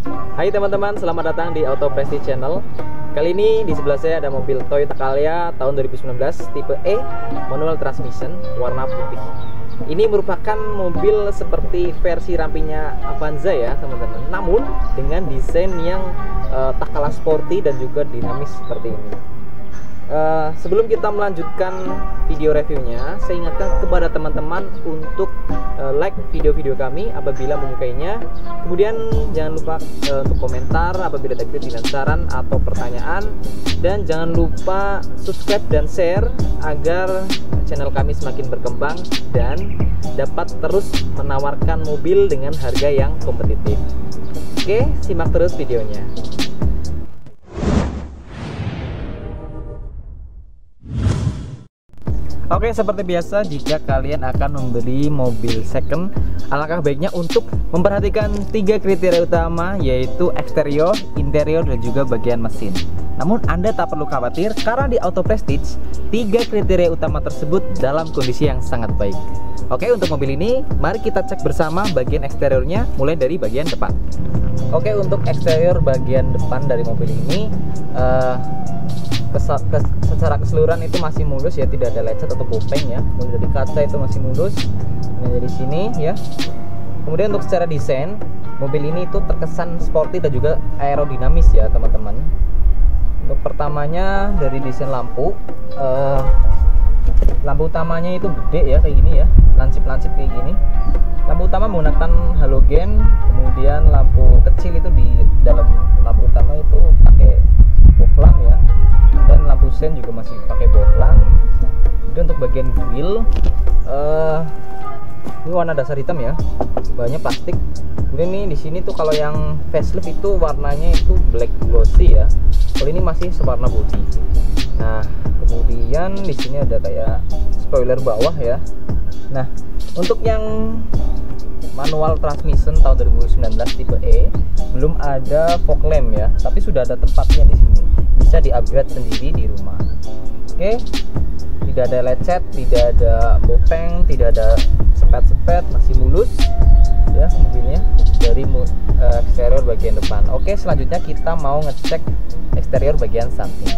Hai teman-teman, selamat datang di Auto Prestige Channel. Kali ini di sebelah saya ada mobil Toyota Calya tahun 2019 tipe E manual transmission warna putih. Ini merupakan mobil seperti versi rampingnya Avanza ya teman-teman, namun dengan desain yang tak kalah sporty dan juga dinamis seperti ini. Sebelum kita melanjutkan video reviewnya, saya ingatkan kepada teman-teman untuk like video-video kami apabila menyukainya. Kemudian jangan lupa untuk komentar apabila ada kritik dan saran atau pertanyaan, dan jangan lupa subscribe dan share agar channel kami semakin berkembang dan dapat terus menawarkan mobil dengan harga yang kompetitif. Oke, simak terus videonya. Oke, seperti biasa, jika kalian akan membeli mobil second, alangkah baiknya untuk memperhatikan 3 kriteria utama, yaitu eksterior, interior, dan juga bagian mesin. Namun Anda tak perlu khawatir, karena di Auto Prestige 3 kriteria utama tersebut dalam kondisi yang sangat baik. Oke, untuk mobil ini mari kita cek bersama bagian eksteriornya, mulai dari bagian depan. Oke, untuk eksterior bagian depan dari mobil ini secara keseluruhan itu masih mulus ya, tidak ada lecet atau bopeng ya. Mulai dari kaca itu masih mulus, dari sini ya. Kemudian untuk secara desain, mobil ini itu terkesan sporty dan juga aerodinamis ya teman-teman. Untuk pertamanya dari desain lampu, lampu utamanya itu gede ya, kayak gini ya, lancip-lancip kayak gini. Lampu utama menggunakan halogen, kemudian lampu kecil itu di dalam lampu utama itu pakai bohlam ya, dan lampu sen juga masih pakai bohlam. Jadi untuk bagian grill, ini warna dasar hitam ya, banyak plastik. Kemudian nih di sini tuh kalau yang facelift itu warnanya itu black glossy ya, kalau ini masih sewarna body. Nah kemudian di sini ada kayak spoiler bawah ya. Nah untuk yang manual transmission tahun 2019 tipe E belum ada fog lamp ya, tapi sudah ada tempatnya di sini, bisa di-upgrade sendiri di rumah. Oke, tidak ada lecet, tidak ada bopeng, tidak ada sepet-sepet, masih mulus ya mobilnya dari eksterior bagian depan. Oke, selanjutnya kita mau ngecek eksterior bagian samping.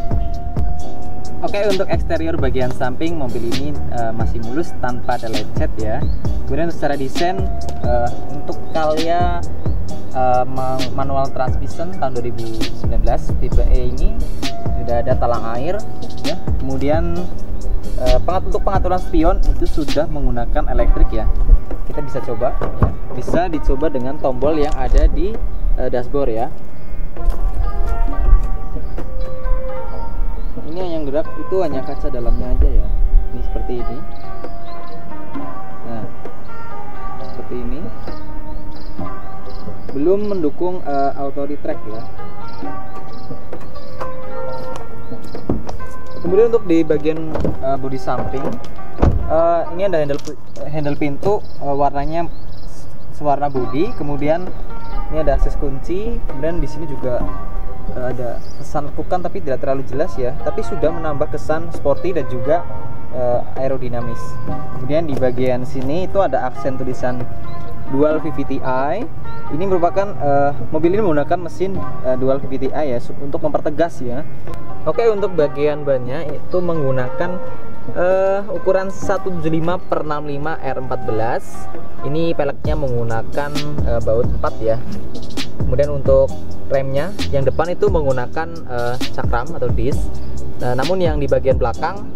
Oke, untuk eksterior bagian samping mobil ini masih mulus tanpa ada lecet ya. Kemudian secara desain untuk Calya manual transmission tahun 2019 tipe E ini sudah ada talang air ya. Kemudian untuk pengaturan spion itu sudah menggunakan elektrik ya. Kita bisa coba ya. Bisa dicoba dengan tombol yang ada di dashboard ya. Ini yang gerak itu hanya kaca dalamnya aja ya. Ini seperti ini. Nah, seperti ini. Belum mendukung auto retract ya. Kemudian untuk di bagian bodi samping, ini ada handle pintu, warnanya sewarna bodi. Kemudian ini ada akses kunci. Kemudian di sini juga ada kesan lekukan tapi tidak terlalu jelas ya, tapi sudah menambah kesan sporty dan juga aerodinamis. Kemudian di bagian sini itu ada aksen tulisan dual VVT-i. Ini merupakan mobil ini menggunakan mesin dual VVT-i ya, untuk mempertegas ya. Oke, untuk bagian bannya itu menggunakan ukuran 175/65 R14. Ini peleknya menggunakan baut 4 ya. Kemudian untuk remnya yang depan itu menggunakan cakram atau disc. Namun yang di bagian belakang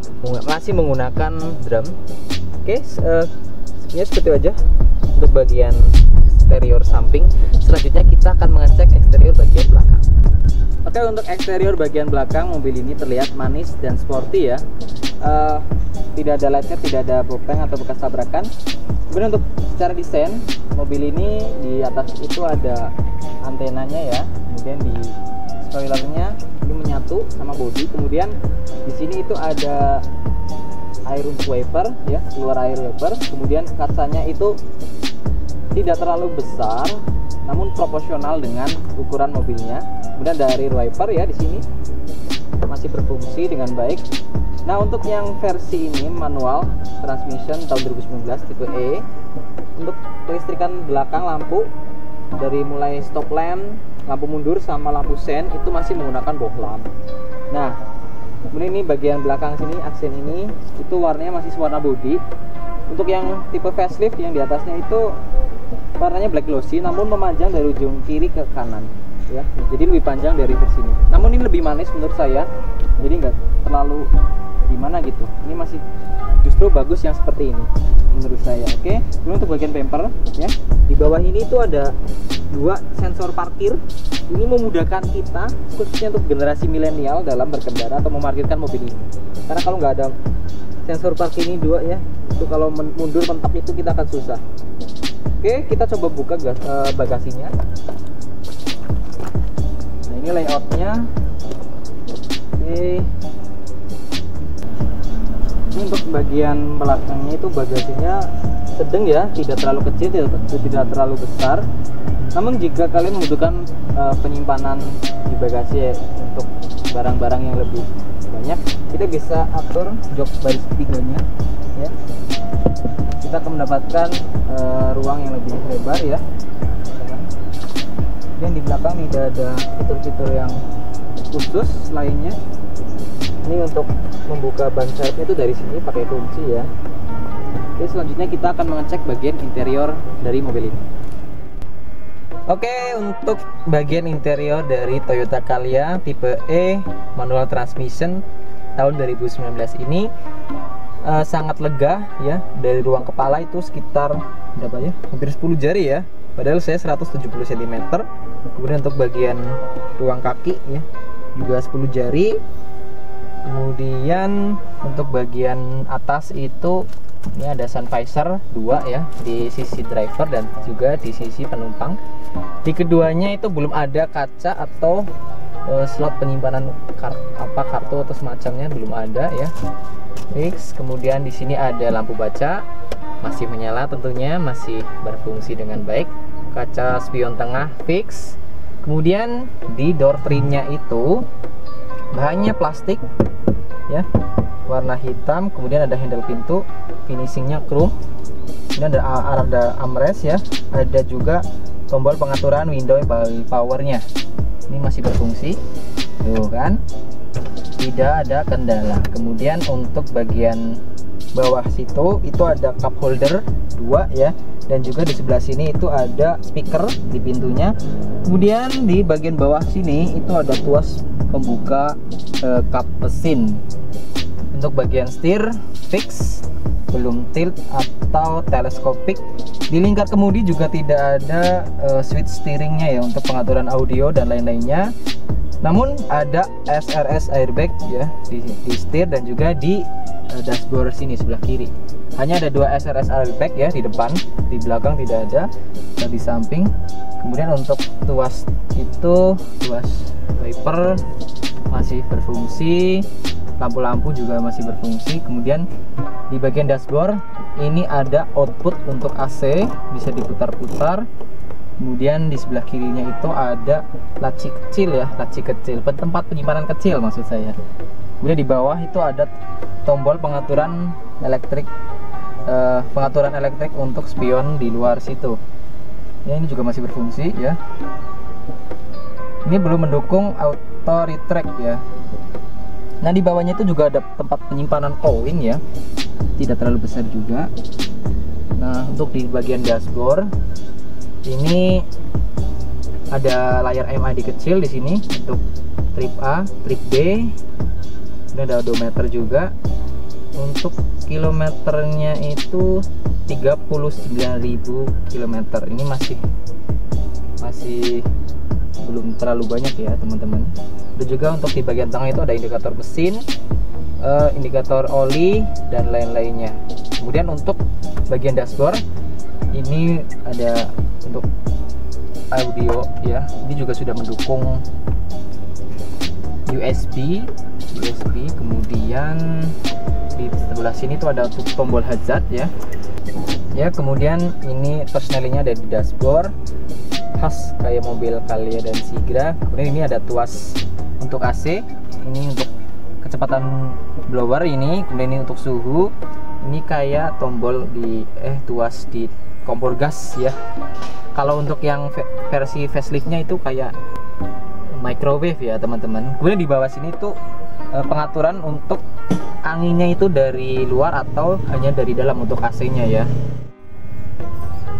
masih menggunakan drum. Oke, sebenarnya seperti aja untuk bagian eksterior samping. Selanjutnya kita akan mengecek eksterior bagian belakang. Oke, untuk eksterior bagian belakang mobil ini terlihat manis dan sporty ya. Tidak ada lecet, tidak ada bopeng atau bekas tabrakan. Kemudian untuk secara desain mobil ini di atas itu ada antenanya ya. Kemudian di spoilernya ini menyatu sama bodi. Kemudian di sini itu ada air untuk wiper ya, keluar air wiper. Kemudian kacanya itu tidak terlalu besar, namun proporsional dengan ukuran mobilnya. Kemudian dari wiper ya di sini masih berfungsi dengan baik. Nah untuk yang versi ini manual transmission tahun 2019 tipe E, untuk kelistrikan belakang lampu dari mulai stop lamp, lampu mundur sama lampu sen itu masih menggunakan bohlam. Nah, kemudian ini bagian belakang sini, aksen ini itu warnanya masih warna body. Untuk yang tipe facelift yang di atasnya itu warnanya black glossy, namun memanjang dari ujung kiri ke kanan ya, jadi lebih panjang dari versi ini. Namun ini lebih manis menurut saya, jadi nggak terlalu gimana gitu. Ini masih justru bagus yang seperti ini menurut saya. Oke, kemudian untuk bagian bumper ya, di bawah ini itu ada 2 sensor parkir. Ini memudahkan kita khususnya untuk generasi milenial dalam berkendara atau memarkirkan mobil ini, karena kalau nggak ada sensor parkir ini 2 ya, itu kalau mundur mentok itu kita akan susah. Oke, kita coba buka bagasinya. Nah, ini layoutnya. Oke, ini untuk bagian belakangnya itu bagasinya sedang ya, tidak terlalu kecil, tidak terlalu besar. Namun jika kalian membutuhkan penyimpanan di bagasi ya, untuk barang-barang yang lebih banyak, kita bisa atur jok baris ketiganya ya. Kita akan mendapatkan ruang yang lebih lebar ya. Dan di belakang tidak ada fitur-fitur yang khusus lainnya. Ini untuk membuka ban serepnya itu dari sini pakai kunci ya. Oke, selanjutnya kita akan mengecek bagian interior dari mobil ini. Oke, untuk bagian interior dari Toyota Calya tipe E manual transmission tahun 2019 ini sangat lega ya. Dari ruang kepala itu sekitar berapa ya? Hampir 10 jari ya. Padahal saya 170 cm. Kemudian untuk bagian ruang kaki ya juga 10 jari. Kemudian untuk bagian atas itu ini ada sun visor 2 ya, di sisi driver dan juga di sisi penumpang. Di keduanya itu belum ada kaca atau slot penyimpanan kartu atau semacamnya, belum ada ya. Fix. Kemudian di sini ada lampu baca, masih menyala tentunya, masih berfungsi dengan baik. Kaca spion tengah fix. Kemudian di door trimnya itu bahannya plastik ya, warna hitam. Kemudian ada handle pintu, finishingnya chrome. Ini ada armrest ya, ada juga tombol pengaturan window powernya. Ini masih berfungsi, tuh kan, tidak ada kendala. Kemudian untuk bagian bawah situ itu ada cup holder 2 ya, dan juga di sebelah sini itu ada speaker di pintunya. Kemudian di bagian bawah sini itu ada tuas pembuka kap mesin. Untuk bagian setir fix, belum tilt atau teleskopik. Di lingkar kemudi juga tidak ada switch steeringnya ya untuk pengaturan audio dan lain-lainnya. Namun ada SRS airbag ya di setir dan juga di dashboard sini sebelah kiri. Hanya ada 2 SRS airbag ya di depan, di belakang tidak ada, dan di samping. Kemudian untuk tuas itu tuas wiper masih berfungsi, lampu-lampu juga masih berfungsi. Kemudian di bagian dashboard ini ada output untuk AC, bisa diputar-putar. Kemudian di sebelah kirinya itu ada laci kecil ya, laci kecil, tempat penyimpanan kecil maksud saya. Kemudian di bawah itu ada tombol pengaturan elektrik, untuk spion di luar situ. Ya, ini juga masih berfungsi ya. Ini belum mendukung auto retract ya. Nah, di bawahnya itu juga ada tempat penyimpanan koin ya, tidak terlalu besar juga. Nah, untuk di bagian dashboard ini ada layar MID kecil di sini untuk trip A, trip B. Ini ada odometer juga. Untuk kilometernya itu 39.000 km. Ini masih belum terlalu banyak ya teman-teman. Dan juga untuk di bagian tengah itu ada indikator mesin, indikator oli dan lain-lainnya. Kemudian untuk bagian dashboard ini ada untuk audio ya. Ini juga sudah mendukung USB. Kemudian di sebelah sini tuh ada tombol hazard ya. Ya, kemudian ini persnelingnya ada di dashboard, khas kayak mobil Calya dan Sigra. Kemudian ini ada tuas untuk AC, ini untuk kecepatan blower ini. Kemudian ini untuk suhu, ini kayak tombol di tuas di kompor gas ya. Kalau untuk yang versi faceliftnya itu kayak microwave ya teman-teman. Kemudian di bawah sini tuh pengaturan untuk anginnya itu dari luar atau hanya dari dalam untuk AC-nya ya.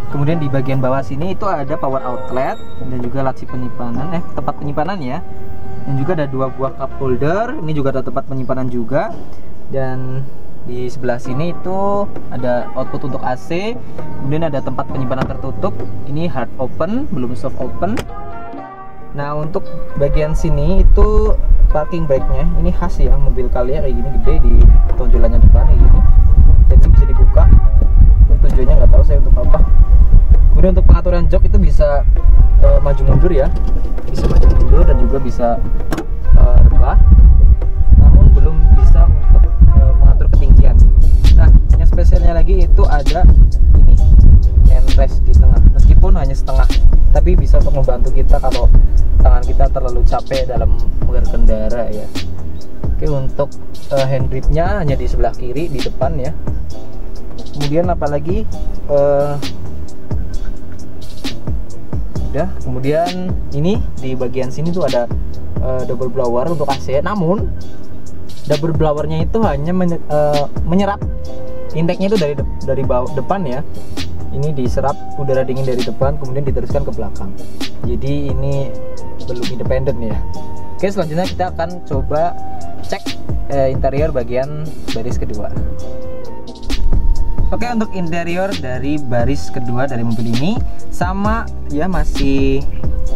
Kemudian di bagian bawah sini itu ada power outlet dan juga laci penyimpanan, tempat penyimpanan ya. Dan juga ada 2 buah cup holder. Ini juga ada tempat penyimpanan juga. Dan di sebelah sini itu ada output untuk AC. Kemudian ada tempat penyimpanan tertutup. Ini hard open, belum soft open. Nah, untuk bagian sini itu parking brake-nya. Ini khas ya, mobil kalian kayak gini gede di tonjolannya depan kayak gini. Jadi bisa dibuka. Ini tujuannya nggak tahu saya untuk apa. Kemudian untuk pengaturan jok itu bisa maju mundur ya. Bisa maju mundur dan juga bisa rebah. Namun belum bisa untuk mengatur ketinggian. Nah, yang spesialnya lagi itu ada ini handrest di tengah. Meskipun hanya setengah, tapi bisa untuk membantu kita kalau tangan kita terlalu capek dalam berkendara ya. Oke, untuk hand gripnya hanya di sebelah kiri di depan ya. Kemudian apalagi udah. Kemudian ini di bagian sini tuh ada double blower untuk AC. Namun double blowernya itu hanya menyerap intake-nya itu dari bawah depan ya. Ini diserap udara dingin dari depan, kemudian diteruskan ke belakang. Jadi ini belum independen ya. Oke, selanjutnya kita akan coba cek interior bagian baris kedua. Oke, untuk interior dari baris kedua dari mobil ini sama ya, masih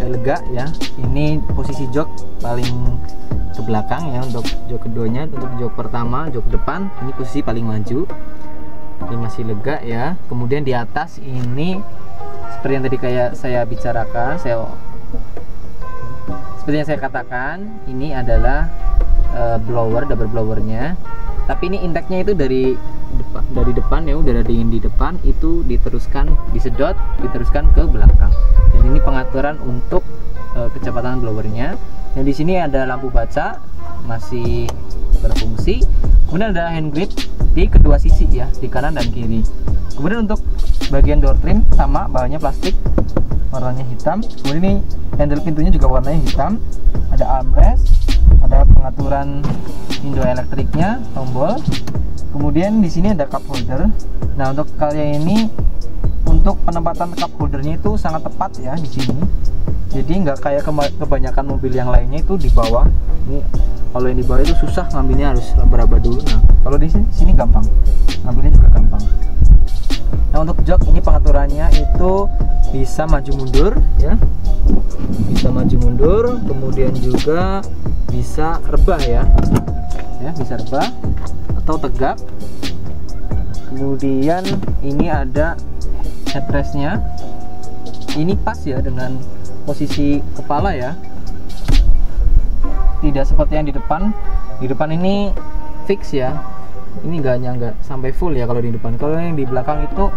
lega ya. Ini posisi jok paling ke belakang ya untuk jok keduanya. Untuk jok pertama, jok depan ini posisi paling maju. Ini masih lega ya. Kemudian di atas ini seperti yang tadi kayak saya bicarakan, seperti yang saya katakan, ini adalah blower, double blowernya. Tapi ini intake-nya itu dari depan ya, udara dingin di depan itu diteruskan, disedot, diteruskan ke belakang. Dan ini pengaturan untuk kecepatan blowernya. Dan di sini ada lampu baca masih berfungsi. Kemudian ada hand grip di kedua sisi ya, di kanan dan kiri. Kemudian untuk bagian door trim sama, bahannya plastik, warnanya hitam. Kemudian ini handle pintunya juga warnanya hitam. Ada armrest, ada pengaturan window elektriknya, tombol. Kemudian di sini ada cup holder. Nah, untuk kalian ini untuk penempatan cup holdernya itu sangat tepat ya di sini. Jadi nggak kayak kebanyakan mobil yang lainnya itu di bawah. Ini kalau yang di bawah itu susah ngambilnya, harus raba-raba dulu. Nah, kalau di sini gampang, ngambilnya juga gampang. Nah, untuk jok ini pengaturannya itu bisa maju mundur ya, bisa maju mundur, kemudian juga bisa rebah ya, bisa rebah atau tegak. Kemudian ini ada headrestnya, ini pas ya dengan posisi kepala ya, tidak seperti yang di depan. Di depan ini fix ya, ini nggak sampai full ya kalau di depan. Kalau yang di belakang itu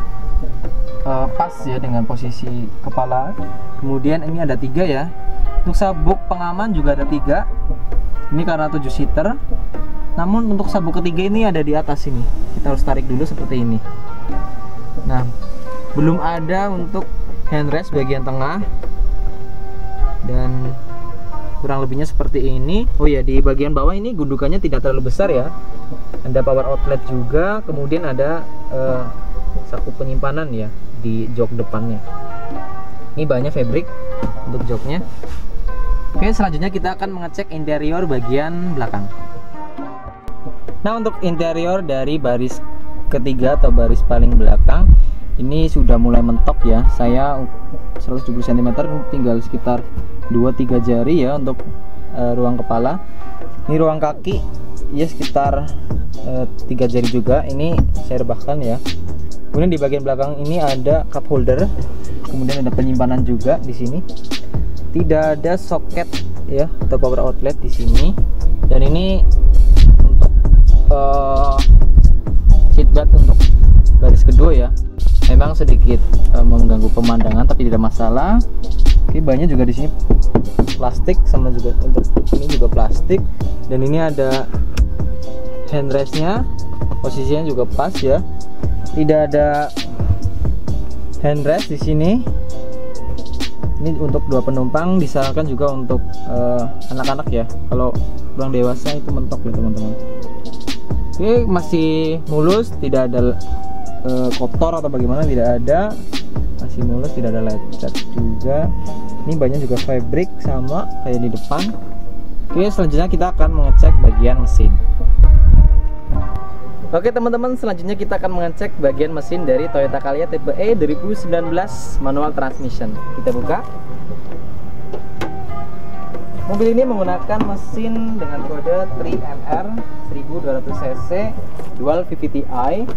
pas ya dengan posisi kepala. Kemudian ini ada 3 ya. Untuk sabuk pengaman juga ada 3. Ini karena 7 seater. Namun untuk sabuk ketiga ini ada di atas sini. Kita harus tarik dulu seperti ini. Nah, belum ada untuk handrest bagian tengah. Dan kurang lebihnya seperti ini. Oh ya, di bagian bawah ini gundukannya tidak terlalu besar ya. Ada power outlet juga. Kemudian ada saku penyimpanan ya di jok depannya. Ini bahannya fabric untuk joknya. Oke, selanjutnya kita akan mengecek interior bagian belakang. Nah, untuk interior dari baris ketiga atau baris paling belakang ini sudah mulai mentok ya. Saya 170 cm, tinggal sekitar 2-3 jari ya untuk ruang kepala. Ini ruang kaki ya sekitar 3 jari juga. Ini saya rebahkan ya. Kemudian di bagian belakang ini ada cup holder, kemudian ada penyimpanan juga di sini. Tidak ada soket ya atau power outlet di sini. Dan ini untuk seatbelt untuk baris kedua ya. Memang sedikit mengganggu pemandangan tapi tidak masalah. Oke, bannya juga di sini plastik, sama juga untuk ini juga plastik. Dan ini ada handrestnya, posisinya juga pas ya. Tidak ada handrest di sini. Ini untuk 2 penumpang, disarankan juga untuk anak-anak ya. Kalau orang dewasa itu mentok ya teman-teman. Oke, masih mulus, tidak ada kotor atau bagaimana, tidak ada. Masih mulus, tidak ada lecet juga. Ini banyak juga fabric sama kayak di depan. Oke, selanjutnya kita akan mengecek bagian mesin. Oke teman-teman, selanjutnya kita akan mengecek bagian mesin dari Toyota Calya tipe E 2019 manual transmission. Kita buka. Mobil ini menggunakan mesin dengan kode 3NR 1200 cc dual VVT-i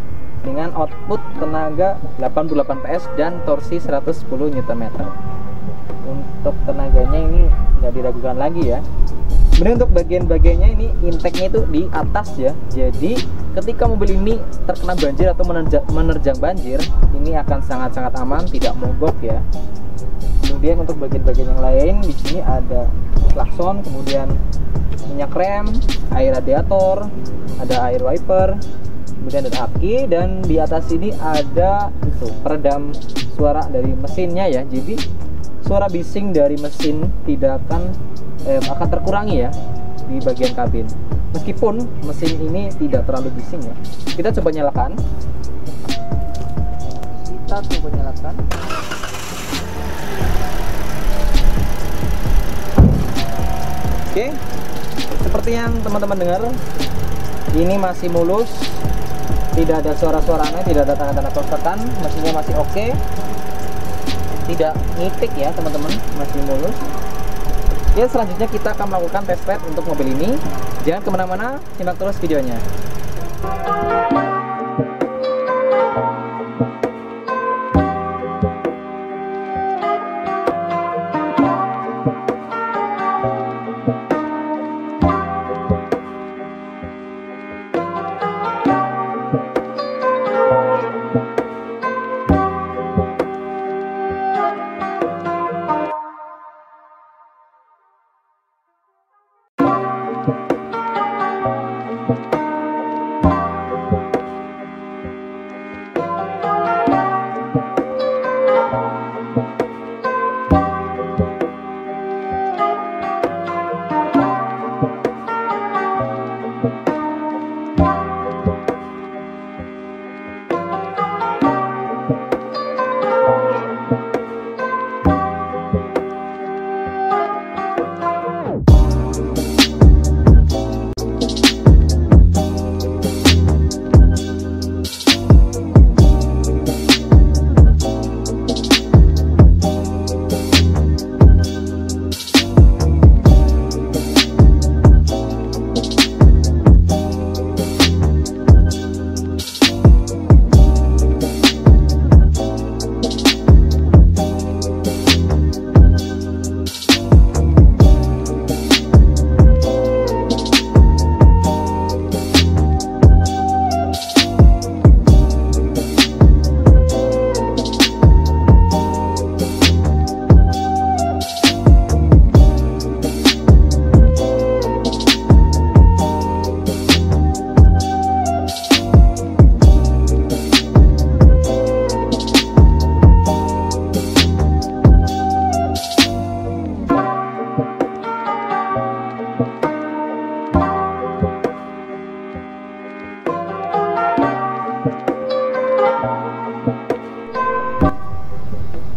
dengan output tenaga 88 PS dan torsi 110 Nm. Untuk tenaganya ini nggak diragukan lagi ya. Kemudian untuk bagian-bagiannya ini intake-nya itu di atas ya. Jadi ketika mobil ini terkena banjir atau menerjang banjir, ini akan sangat-sangat aman, tidak mogok ya. Kemudian untuk bagian-bagian yang lain di sini ada klakson, kemudian minyak rem, air radiator, ada air wiper, kemudian ada aki, dan di atas ini ada itu peredam suara dari mesinnya ya. Jadi suara bising dari mesin tidak akan terkurangi ya di bagian kabin. Meskipun mesin ini tidak terlalu bising ya. Kita coba nyalakan. Oke, seperti yang teman-teman dengar, ini masih mulus, tidak ada suara-suaranya, tidak ada tanda-tanda kerusakan, mesinnya masih oke, tidak ngitik ya teman-teman, masih mulus. Ya, selanjutnya kita akan melakukan test ride untuk mobil ini. Jangan kemana-mana, simak terus videonya.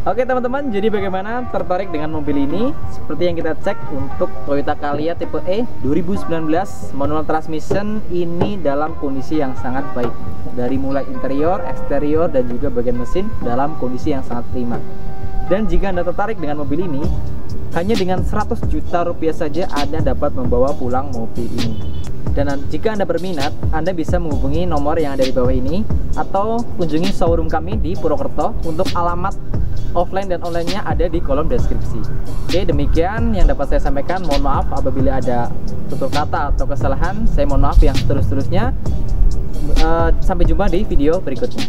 Oke teman-teman, jadi bagaimana, tertarik dengan mobil ini? Seperti yang kita cek untuk Toyota Calya tipe E 2019 manual transmission, ini dalam kondisi yang sangat baik. Dari mulai interior, eksterior, dan juga bagian mesin dalam kondisi yang sangat prima. Dan jika Anda tertarik dengan mobil ini, hanya dengan 100 juta rupiah saja Anda dapat membawa pulang mobil ini. Dan jika Anda berminat, Anda bisa menghubungi nomor yang ada di bawah ini atau kunjungi showroom kami di Purwokerto. Untuk alamat offline dan online-nya ada di kolom deskripsi. Oke, demikian yang dapat saya sampaikan. Mohon maaf apabila ada tutur kata atau kesalahan. Saya mohon maaf yang seterus-terusnya. Sampai jumpa di video berikutnya.